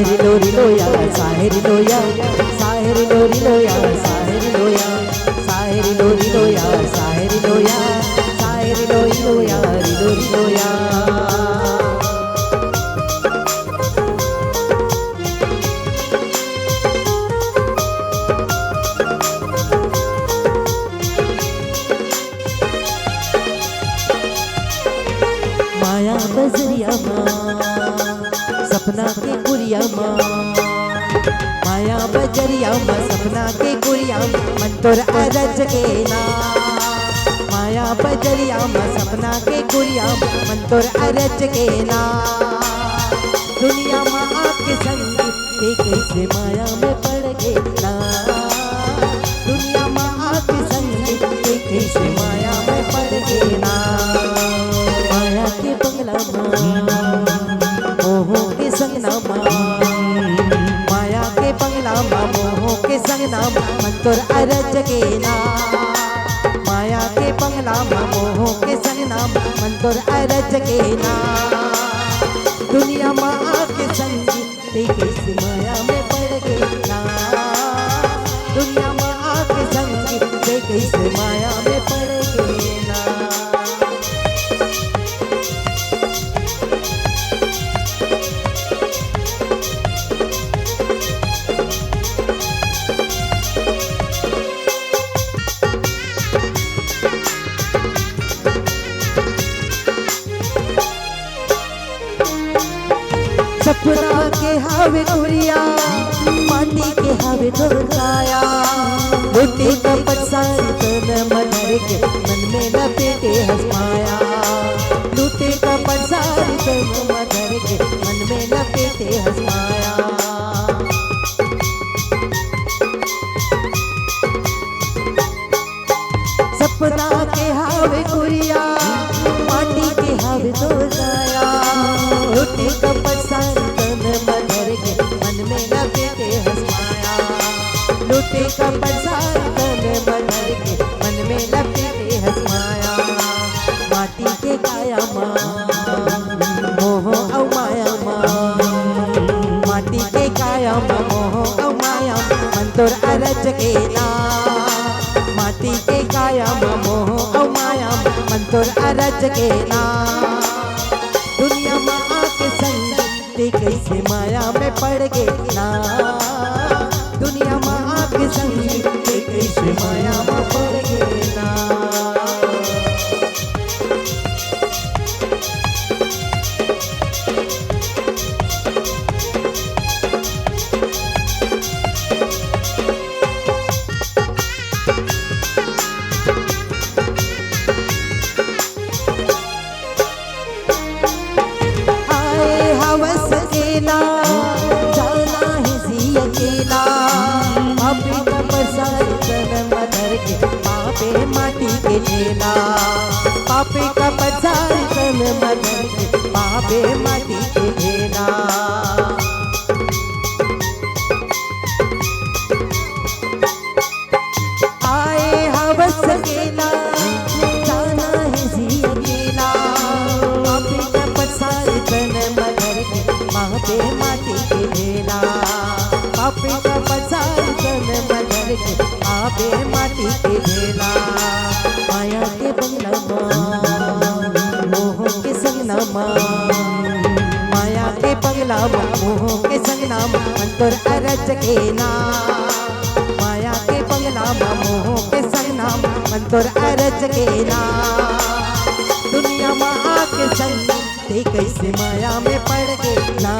साहेरी लोरी लोया साहेरी लोया साहेरी लोरी लोया साहेरी लोया साहेरी लोरी लोया साहेरी लोया साहेरी लोरी लोया री लोरी लोया। माया बजरिया माँ सपना के गुरिया माँ माया बजरिया माँ सपना के गुरिया मन तोर अरज के ना माया बजरिया माँ सपना के गुरिया मन तोर अरज के ना। दुनिया माँ आपके संग ते कैसे माया में पड़ गए ना दुनिया माँ आपके संग ते कैसे माया में पड़ गए ना। माया के बंगला मोहों के संगना माया के बंगला मोहों के संगना मन तोर अरज के ना माया के बंगला मोहों के संगना मन तोर अरज के ना। दुनिया माँ के संग ते कैसे माया में पड़ गए ना दुनिया माँ के संग ते कैसे माया में पड़ गए ना। सपना के हावे गुरिया माटी के हावे धोखाया लुटी कपट सारी तन मधर के मन में लपेटे हंसमाया लुटी कपट सारी तन मधर के मन में लपेटे हंसमाया। सपना के हावे गुरिया माटी के हावे धोखाया लुटी कपट सारी तन मधर के मन में लपेटे हंसमाया लुटी कपट सारी तन मधर के मन में लपेटे हंसमाया। माटी के काया माँ मोह औ माया माँ माटी के काया माँ मोह औ माया मन तोर अरज के ना माटी के काया माँ मोह औ माया मन तोर अरज के ना। दुनिया माँ के संग ते कैसे माया में पड़ गए ना दुनिया माँ के संग ते कैसे माया में पड़ गए ना। जाना है सी अकेला पापे का पसार तन मधर के पापे माटी के लेला पापे का पसार तन मधर के पापे माटी के लेला। आए हवस अकेला जाना है सी अकेला पापे का पसार तन मधर के पापे माटी के लेला पापे का पसार तन मधर के पापे माटी के लेला। माया के बंगला मोह के संगना माया के बंगला मोह के संगना मन तोर अरज के ना माया के बंगला मोह के संगना मन तोर अरज के ना। दुनिया माँ के संग ते कैसे माया में पड़ गए ना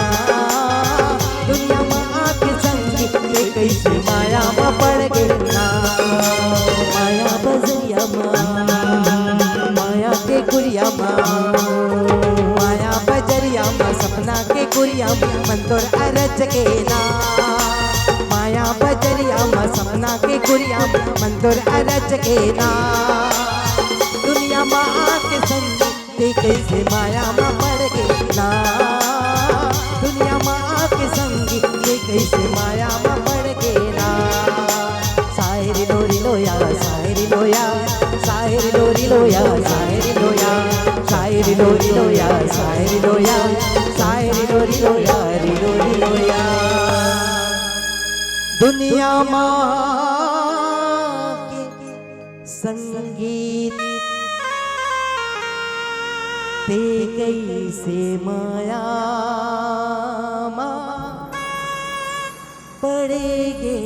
दुनिया माँ के संग ते कैसे माया में पड़ गए ना। माया बजरिया माँ माया के गुरिया माँ माया बजरिया माँ सपना के गुरिया मन तोर अरज के ना माया बजरिया माँ सपना के गुरिया मन तोर अरज के ना। दुनिया माँ के संग ते कैसे माया में पड़ गए ना दुनिया माँ के संग ते कैसे माया में पड़ गए ना। साहेरी लोरी लोया साहेरी लोया साहेरी लोरी लोया साहेरी लोया साहेरी लोरी लोया साहेरी लोया साहेरी लोरी लोया री लोरी लोया। दुनिया माँ के संगीत ते कैसे माया माँ पड़ेगे।